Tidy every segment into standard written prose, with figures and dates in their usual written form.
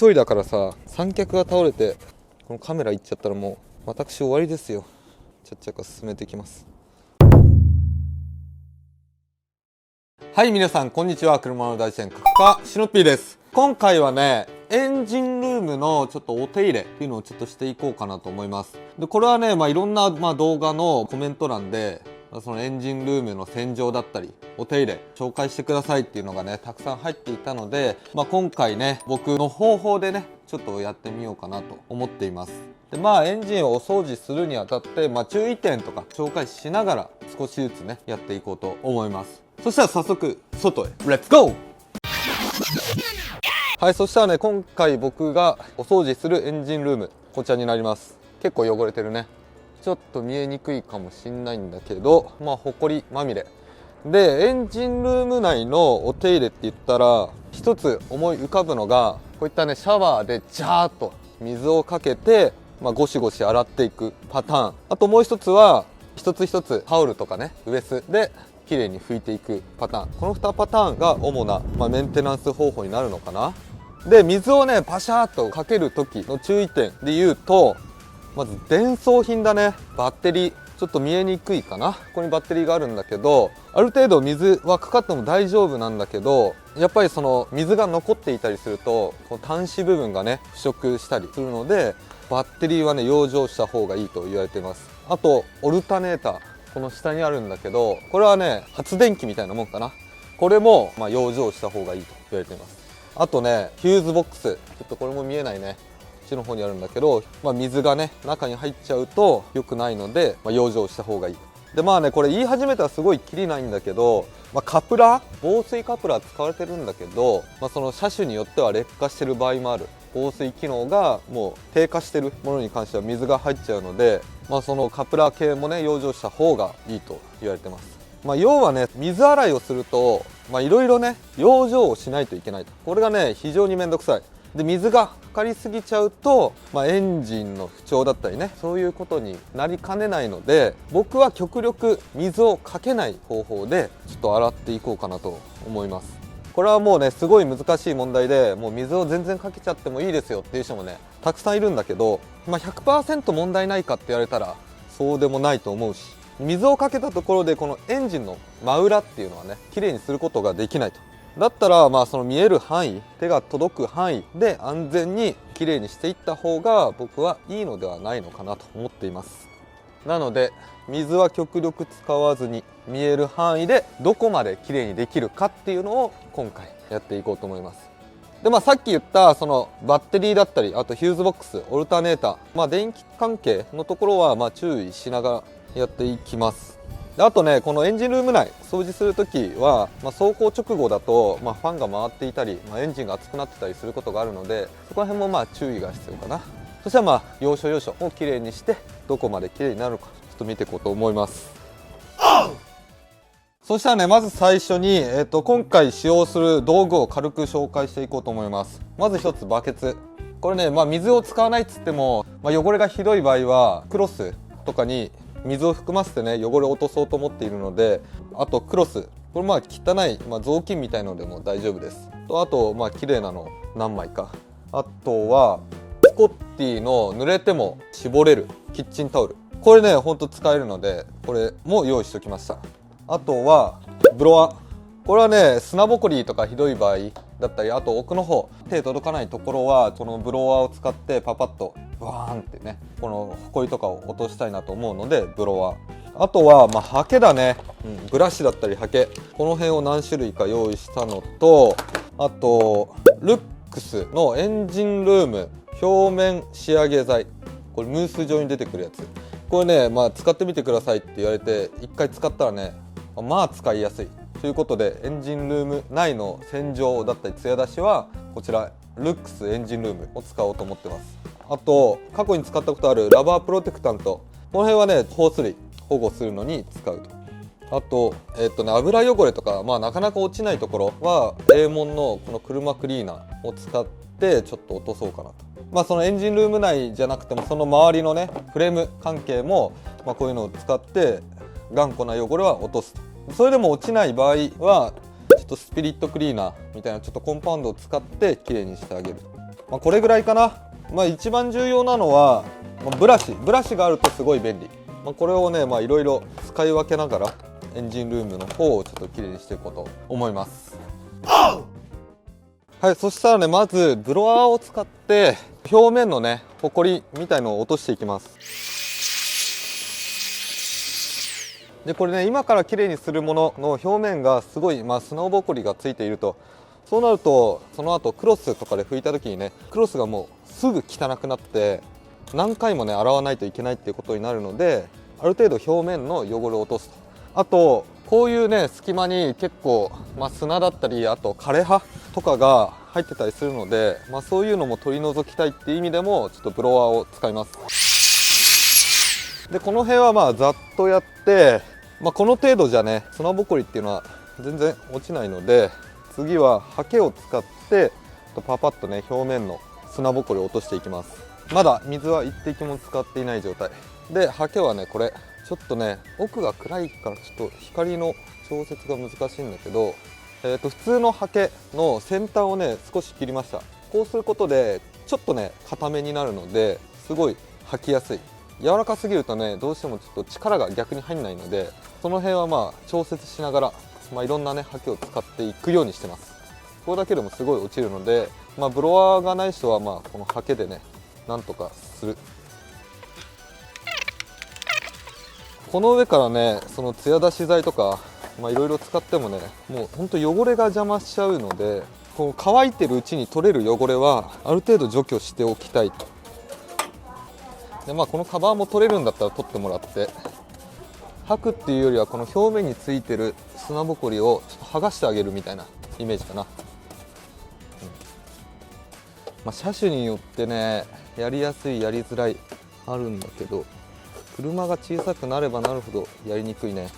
人だからさ、三脚が倒れてこのカメラ行っちゃったらもう私終わりですよ。ちゃっちゃか進めていきます。はい、皆さんこんにちは。車の大山角家シノッピーです。今回はね、エンジンルームのちょっとお手入れっていうのをちょっとしていこうかなと思います。でこれはね、いろんな動画のコメント欄でそのエンジンルームの洗浄だったりお手入れ紹介してくださいっていうのがねたくさん入っていたので、今回ね僕の方法でねちょっとやってみようかなと思っています。でエンジンをお掃除するにあたって、注意点とか紹介しながら少しずつねやっていこうと思います。そしたら早速外へレッツゴー。はい、そしたらね今回僕がお掃除するエンジンルームこちらになります。結構汚れてるね。ちょっと見えにくいかもしんないんだけど、ほこりまみれで、エンジンルーム内のお手入れって言ったら一つ思い浮かぶのがこういったねシャワーでジャーっと水をかけて、ゴシゴシ洗っていくパターン。あともう一つは一つ一つタオルとかねウエスで綺麗に拭いていくパターン。この2パターンが主な、メンテナンス方法になるのかな。で水をねパシャーっとかける時の注意点で言うと、まず電装品だね。バッテリーちょっと見えにくいかな。ここにバッテリーがあるんだけど、ある程度水はかかっても大丈夫なんだけど、やっぱりその水が残っていたりするとこの端子部分がね腐食したりするので、バッテリーはね養生した方がいいと言われています。あとオルタネーター、この下にあるんだけど、これはね発電機みたいなもんかな。これも養生した方がいいと言われています。あとねフューズボックス、ちょっとこれも見えないね、の方にあるんだけど、水がね中に入っちゃうと良くないので、養生した方がいい。でこれ言い始めたらすごいキリないんだけど、カプラー、防水カプラー使われてるんだけど、その車種によっては劣化してる場合もある。防水機能がもう低下してるものに関しては水が入っちゃうので、そのカプラー系もね養生した方がいいと言われてます。要はね水洗いをするといろいろね養生をしないといけないと。これがね非常に面倒くさい。で水がかかりすぎちゃうと、エンジンの不調だったりね、そういうことになりかねないので、僕は極力水をかけない方法でちょっと洗っていこうかなと思います。これはもうねすごい難しい問題で、もう水を全然かけちゃってもいいですよっていう人もねたくさんいるんだけど、100% 問題ないかって言われたらそうでもないと思うし、水をかけたところでこのエンジンの真裏っていうのはね綺麗にすることができないと。だったらその見える範囲、手が届く範囲で安全にきれいにしていった方が僕はいいのではないのかなと思っています。なので水は極力使わずに見える範囲でどこまできれいにできるかっていうのを今回やっていこうと思います。でさっき言ったそのバッテリーだったり、あとヒューズボックス、オルタネーター、電気関係のところは注意しながらやっていきます。あとねこのエンジンルーム内掃除するときは、走行直後だと、ファンが回っていたり、エンジンが熱くなってたりすることがあるので、そこら辺も注意が必要かな。そしたら要所要所をきれいにしてどこまできれいになるかちょっと見ていこうと思います。そしたらねまず最初に、今回使用する道具を軽く紹介していこうと思います。まず一つバケツ。これね、水を使わないっつっても、汚れがひどい場合はクロスとかに水を含ませてね汚れを落とそうと思っているので、あとクロス、これ汚い、雑巾みたいのでも大丈夫です。あと綺麗なの何枚か。あとはスコッティの濡れても絞れるキッチンタオル、これねほんと使えるのでこれも用意しておきました。あとはブロワー、これはね砂ぼこりとかひどい場合だったり、あと奥の方手届かないところはこのブロワーを使ってパパッとバーンってねこのホコリとかを落としたいなと思うのでブロワー。あとはハケだね、ブラシだったりハケ、この辺を何種類か用意したのと、あとルックスのエンジンルーム表面仕上げ剤、これムース状に出てくるやつ、これね使ってみてくださいって言われて1回使ったらね使いやすいということで、エンジンルーム内の洗浄だったり艶出しはこちらルックスエンジンルームを使おうと思ってます。あと過去に使ったことあるラバープロテクタント、この辺はねホース類保護するのに使うと。あと油汚れとかなかなか落ちないところはレーモンのこの車クリーナーを使ってちょっと落とそうかなと。そのエンジンルーム内じゃなくてもその周りのねフレーム関係もこういうのを使って頑固な汚れは落とすと。それでも落ちない場合はちょっとスピリットクリーナーみたいなちょっとコンパウンドを使ってきれいにしてあげる。これぐらいかな。一番重要なのは、ブラシがあるとすごい便利。これをねいろいろ使い分けながらエンジンルームの方をちょっときれいにしていこうと思います。はい、そしたらね、まずブロワーを使って表面のねホコリみたいのを落としていきます。でこれね、今からきれいにするものの表面がすごい砂ぼこりがついていると、そうなるとその後クロスとかで拭いた時にね、クロスがもうすぐ汚くなって何回もね洗わないといけないっていうことになるので、ある程度表面の汚れを落とすと。あとこういうね隙間に結構、砂だったり、あと枯葉とかが入ってたりするので、そういうのも取り除きたいっていう意味でもちょっとブロワーを使います。でこの辺はざっとやって、この程度じゃね砂ぼこりっていうのは全然落ちないので、次はハケを使ってパパッとね表面の砂ぼこりを落としていきます。まだ水は一滴も使っていない状態で、ハケはねこれちょっとね奥が暗いからちょっと光の調節が難しいんだけど、普通のハケの先端をね少し切りました。こうすることでちょっとね固めになるのですごい履きやすい。柔らかすぎるとねどうしてもちょっと力が逆に入んないので、その辺は調節しながら、いろんなねハケを使っていくようにしてます。これだけでもすごい落ちるので、ブロワーがない人はこのハケでねなんとかする。この上からねその艶出し剤とかいろいろ使ってもね、もうほんと汚れが邪魔しちゃうので、この乾いてるうちに取れる汚れはある程度除去しておきたいと。でこのカバーも取れるんだったら取ってもらって、履くっていうよりはこの表面についてる砂ぼこりをちょっと剥がしてあげるみたいなイメージかな。車種によってねやりやすいやりづらいあるんだけど、車が小さくなればなるほどやりにくいね。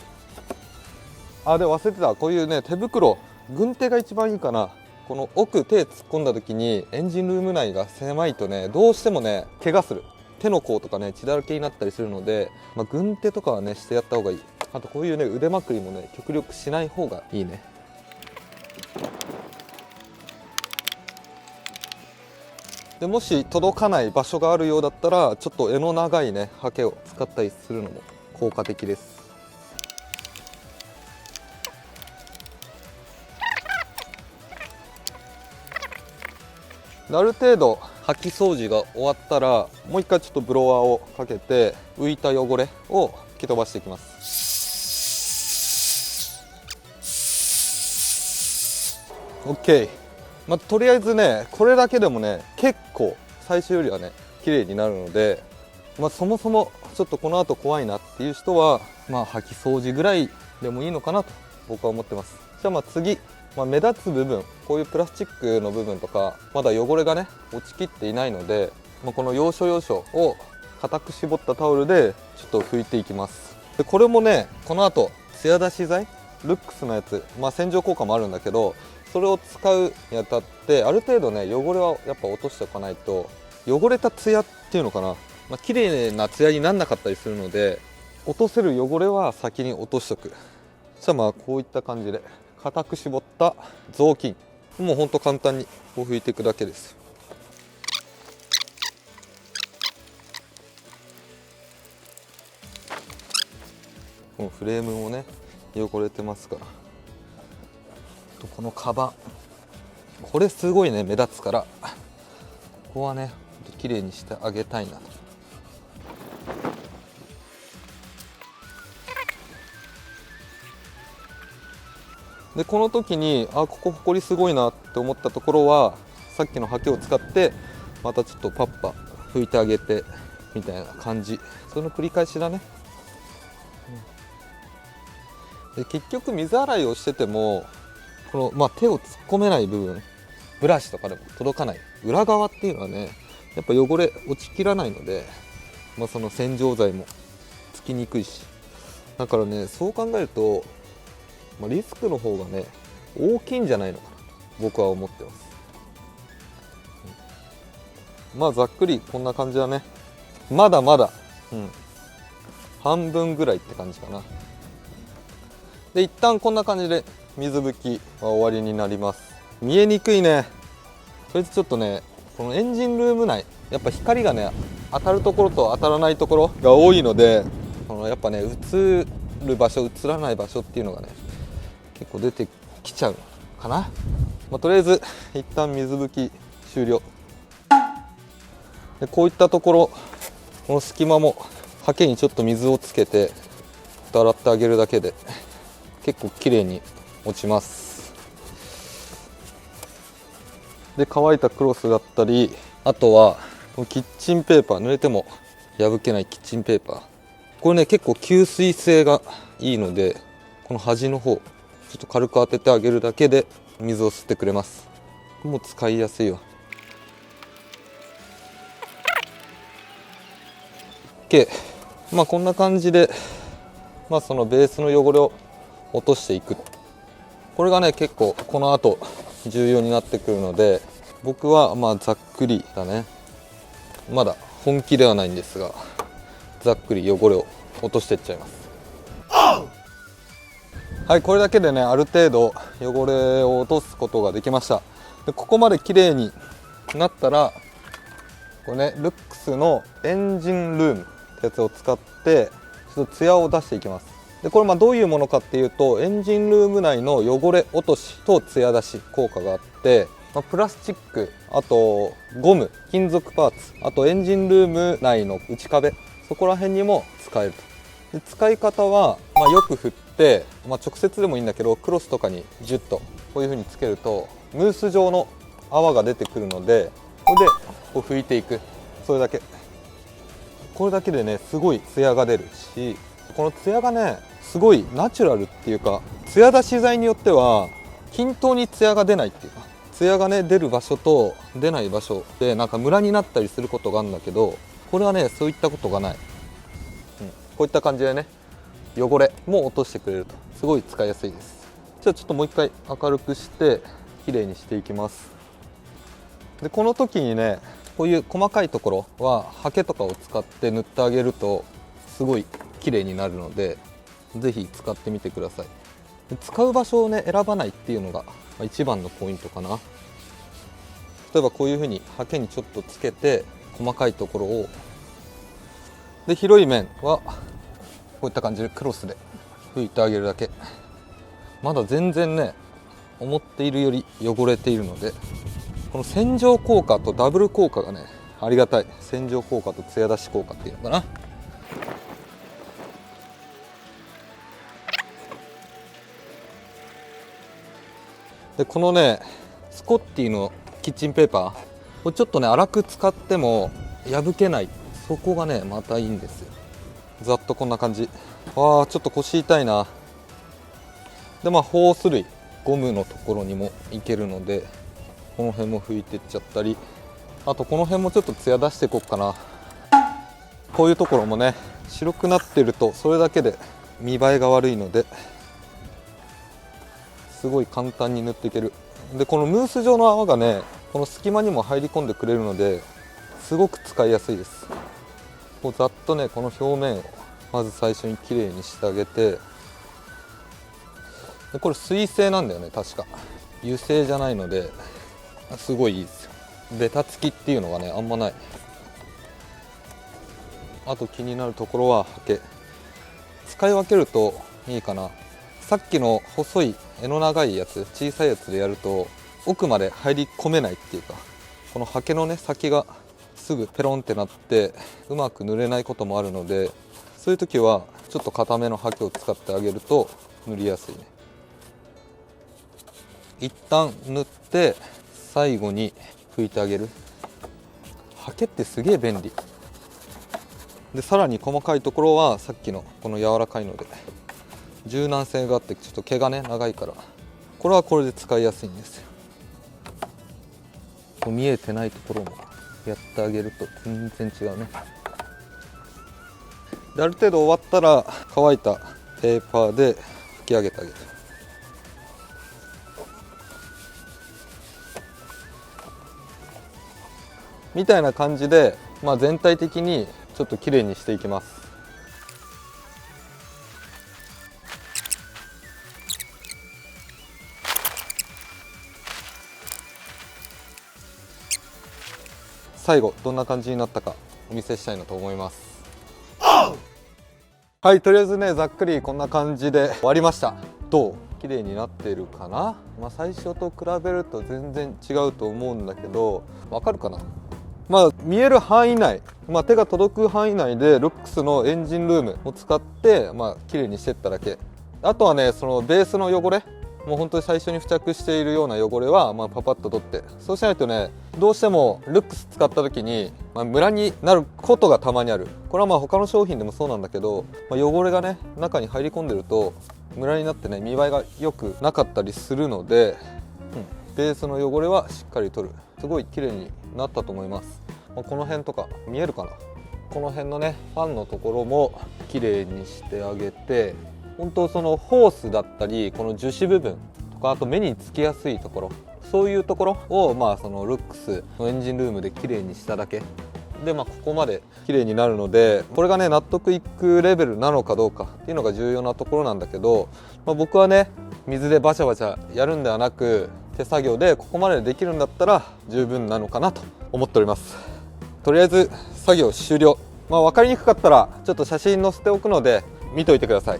で忘れてた、こういうね手袋、軍手が一番いいかな。この奥手突っ込んだ時にエンジンルーム内が狭いとねどうしてもね怪我する。手の甲とかね血だらけになったりするので、軍手とかはねしてやった方がいい。あとこういうね腕まくりもね極力しない方がいいね。でもし届かない場所があるようだったら、ちょっと柄の長いねハケを使ったりするのも効果的です。ある程度掃き掃除が終わったら、もう一回ちょっとブロワーをかけて浮いた汚れを吹き飛ばしていきます。 OK。とりあえずねこれだけでもね結構最初よりはね綺麗になるので、そもそもちょっとこの後怖いなっていう人は掃き掃除ぐらいでもいいのかなと僕は思ってます。じゃあ次、目立つ部分、こういうプラスチックの部分とかまだ汚れがね落ちきっていないので、この要所要所を固く絞ったタオルでちょっと拭いていきます。でこれもねこの後艶出し剤ルックスのやつ、洗浄効果もあるんだけど、それを使うにあたってある程度ね汚れはやっぱ落としておかないと、汚れたツヤっていうのかな、綺麗なツヤになんなかったりするので、落とせる汚れは先に落としとく。じゃあこういった感じで固く絞った雑巾、もうほんと簡単にこう拭いていくだけです。このフレームもね汚れてますから。このカバン、これすごいね目立つから、ここはね綺麗にしてあげたいなと。でこの時にここほこりすごいなって思ったところは、さっきのハケを使ってまたちょっとパッパ拭いてあげてみたいな感じ、その繰り返しだね。で結局水洗いをしててもこの、手を突っ込めない部分、ブラシとかでも届かない裏側っていうのはねやっぱ汚れ落ちきらないので、その洗浄剤もつきにくいし、だからねそう考えると、リスクの方がね大きいんじゃないのかなと僕は思ってます。ざっくりこんな感じだね。まだまだ、半分ぐらいって感じかな。で一旦こんな感じで水拭きは終わりになります。見えにくいね。とりあえずちょっとねこのエンジンルーム内やっぱ光がね当たるところと当たらないところが多いので、やっぱね映る場所映らない場所っていうのがね結構出てきちゃうかな。とりあえず一旦水拭き終了で、こういったところこの隙間もハケにちょっと水をつけて洗ってあげるだけで結構綺麗に落ちます。で乾いたクロスだったり、あとはキッチンペーパー、濡れても破けないキッチンペーパー、これね結構吸水性がいいので、この端の方ちょっと軽く当ててあげるだけで水を吸ってくれます。もう使いやすいわ。 OK、こんな感じで、そのベースの汚れを落としていく。これがね結構この後重要になってくるので、僕はざっくりだね、まだ本気ではないんですがざっくり汚れを落としていっちゃいます。はい、これだけでねある程度汚れを落とすことができました。でここまで綺麗になったら、これねルックスのエンジンルームってやつを使ってちょっとツヤを出していきます。でこれどういうものかっていうと、エンジンルーム内の汚れ落としとツヤ出し効果があって、プラスチック、あとゴム、金属パーツ、あとエンジンルーム内の内壁、そこら辺にも使えると。で使い方は、よく振って、直接でもいいんだけどクロスとかにジュッとこういう風につけるとムース状の泡が出てくるので、これでこう拭いていく、それだけ。これだけでねすごいツヤが出るし、このツヤがねすごいナチュラルっていうか、ツヤ出し剤によっては均等にツヤが出ないっていうか、ツヤがね出る場所と出ない場所でなんかムラになったりすることがあるんだけど、これはねそういったことがない、こういった感じでね汚れも落としてくれると、すごい使いやすいです。じゃあちょっともう一回明るくして綺麗にしていきます。でこの時にねこういう細かいところはハケとかを使って塗ってあげるとすごい綺麗になるので、ぜひ使ってみてください。で使う場所をね選ばないっていうのが一番のポイントかな。例えばこういう風にハケにちょっとつけて細かいところを、で広い面はこういった感じでクロスで拭いてあげるだけ。まだ全然ね思っているより汚れているので、この洗浄効果とダブル効果がねありがたい。洗浄効果とツヤ出し効果っていうのかな。でこのねスコッティのキッチンペーパー、これちょっとね粗く使っても破けない、そこがねまたいいんですよ。ざっとこんな感じ。わあちょっと腰痛いな。でホース類、ゴムのところにもいけるのでこの辺も拭いてっちゃったり、あとこの辺もちょっとツヤ出していこうかな。こういうところもね白くなってるとそれだけで見栄えが悪いので、すごい簡単に塗っていける。でこのムース状の泡がねこの隙間にも入り込んでくれるのですごく使いやすいです。こうざっとねこの表面をまず最初にきれいにしてあげて、でこれ水性なんだよね確か、油性じゃないのですごいいいですよ。ベタつきっていうのがねあんまない。あと気になるところはハケ、使い分けるといいかな。さっきの細い柄の長いやつ、小さいやつでやると奥まで入り込めないっていうか、このハケのね先がすぐペロンってなってうまく塗れないこともあるので、そういう時はちょっと硬めのハケを使ってあげると塗りやすいね。一旦塗って最後に拭いてあげる。ハケってすげえ便利で、さらに細かいところはさっきのこの柔らかいので柔軟性があって、ちょっと毛がね長いからこれはこれで使いやすいんですよ。見えてないところもやってあげると全然違うね。である程度終わったら乾いたペーパーで拭き上げてあげる。みたいな感じで、全体的にちょっときれいにしていきます。最後どんな感じになったかお見せしたいなと思います。はい、とりあえずねざっくりこんな感じで終わりました。どう綺麗になってるかな。最初と比べると全然違うと思うんだけど、わかるかな。見える範囲内、手が届く範囲内でルックスのエンジンルームを使って綺麗にしていっただけ。あとはね、そのベースの汚れ、もう本当に最初に付着しているような汚れはパパッと取って、そうしないとねどうしてもルックス使った時にムラになることがたまにある。これは他の商品でもそうなんだけど、汚れがね中に入り込んでるとムラになってね見栄えが良くなかったりするので、ベースの汚れはしっかり取る。すごい綺麗になったと思います。この辺とか見えるかな。この辺のねファンのところも綺麗にしてあげて、本当そのホースだったりこの樹脂部分とか、あと目につきやすいところ、そういうところをそのルックスのエンジンルームで綺麗にしただけで、ここまで綺麗になるので、これがね納得いくレベルなのかどうかっていうのが重要なところなんだけど、僕はね水でバチャバチャやるんではなく、手作業でここまでできるんだったら十分なのかなと思っております。とりあえず作業終了。分かりにくかったらちょっと写真載せておくので見といてください。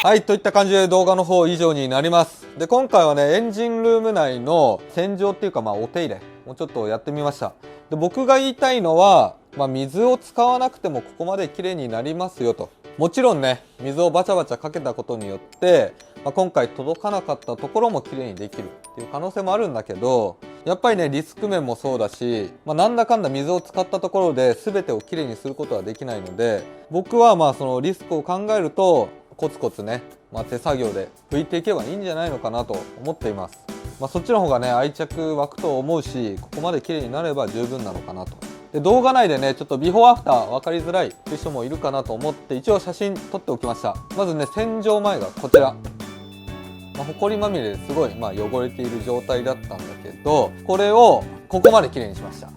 はい、といった感じで動画の方以上になります。で、今回はねエンジンルーム内の洗浄っていうかお手入れをちょっとやってみました。で、僕が言いたいのは、水を使わなくてもここまで綺麗になりますよと。もちろんね水をバチャバチャかけたことによって、今回届かなかったところも綺麗にできるっていう可能性もあるんだけど、やっぱりねリスク面もそうだし、なんだかんだ水を使ったところで全てをきれいにすることはできないので、僕はそのリスクを考えるとコツコツね、手作業で拭いていけばいいんじゃないのかなと思っています。そっちの方がね愛着湧くと思うし、ここまで綺麗になれば十分なのかなと。で、動画内でねちょっとビフォーアフター分かりづらい人もいるかなと思って一応写真撮っておきました。まずね洗浄前がこちら。ほこりまみれですごい汚れている状態だったんだけど、これをここまで綺麗にしました。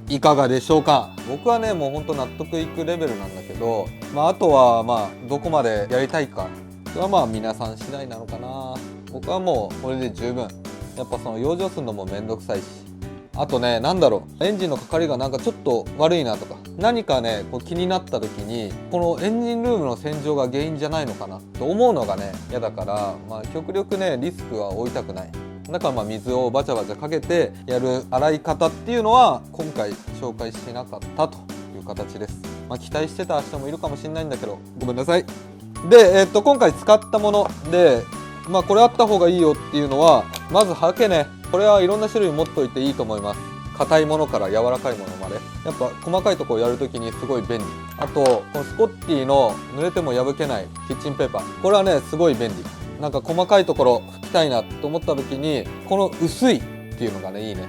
いかがでしょうか。僕はねもうほんと納得いくレベルなんだけど、あとはどこまでやりたいかは皆さん次第なのかな。僕はもうこれで十分。やっぱその養生するのもめんどくさいし、あとねエンジンのかかりがちょっと悪いなとか、何かね気になった時にこのエンジンルームの洗浄が原因じゃないのかなと思うのがね嫌だから、極力ねリスクは負いたくない。だから水をバチャバチャかけてやる洗い方っていうのは今回紹介しなかったという形です。期待してた人もいるかもしれないんだけどごめんなさい。で、今回使ったものでこれあった方がいいよっていうのは、まずハケね。これはいろんな種類持っといていいと思います。硬いものから柔らかいものまで、やっぱ細かいところやるときにすごい便利。あとこのスコッティの濡れても破けないキッチンペーパー、これはねすごい便利。細かいところ拭きたいなと思った時にこの薄いっていうのがねいいね。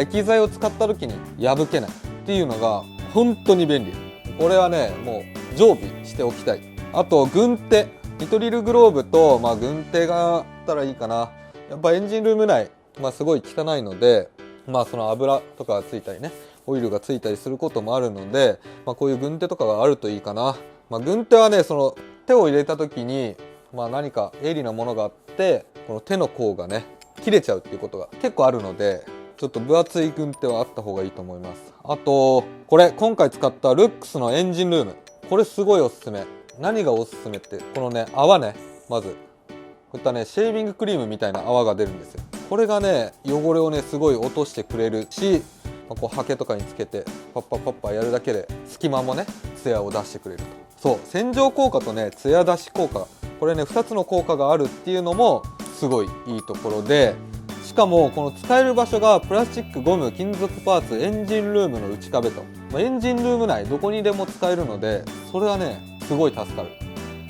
液剤を使った時に破けないっていうのが本当に便利。これはねもう常備しておきたい。あと軍手、ニトリルグローブと軍手があったらいいかな。やっぱエンジンルーム内すごい汚いので、その油とかがついたりねオイルがついたりすることもあるので、こういう軍手とかがあるといいかな。軍手はねその手を入れた時に何か鋭利なものがあってこの手の甲がね切れちゃうっていうことが結構あるので、ちょっと分厚い軍手はあった方がいいと思います。あとこれ今回使ったルックスのエンジンルーム、これすごいおすすめ。何がおすすめってこのね泡ね、まずこういったねシェービングクリームみたいな泡が出るんですよ。これがね汚れをねすごい落としてくれるし、こうハケとかにつけてパッパパッパやるだけで隙間もねツヤを出してくれると。そう洗浄効果とねツヤ出し効果、これね2つの効果があるっていうのもすごいいいところで、しかもこの使える場所がプラスチック、ゴム、金属パーツ、エンジンルームの内壁と、エンジンルーム内どこにでも使えるので、それはねすごい助かる。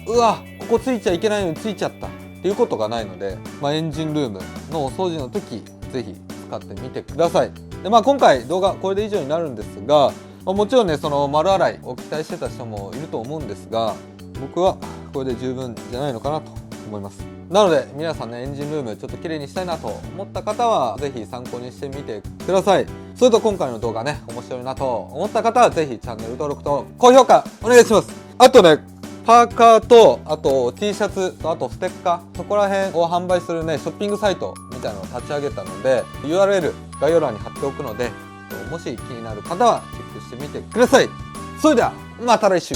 うわここついちゃいけないのについちゃったっていうことがないので、エンジンルームのお掃除の時ぜひ使ってみてください。で今回動画これで以上になるんですが、もちろんねその丸洗いを期待してた人もいると思うんですが、僕はこれで十分じゃないのかなと思います。なので皆さんねエンジンルームちょっと綺麗にしたいなと思った方はぜひ参考にしてみてください。それと今回の動画ね面白いなと思った方はぜひチャンネル登録と高評価お願いします。あとねパーカーとあと T シャツとあとステッカー、そこら辺を販売するねショッピングサイトみたいなのを立ち上げたので URL 概要欄に貼っておくので、もし気になる方はチェックしてみてください。それではまた来週。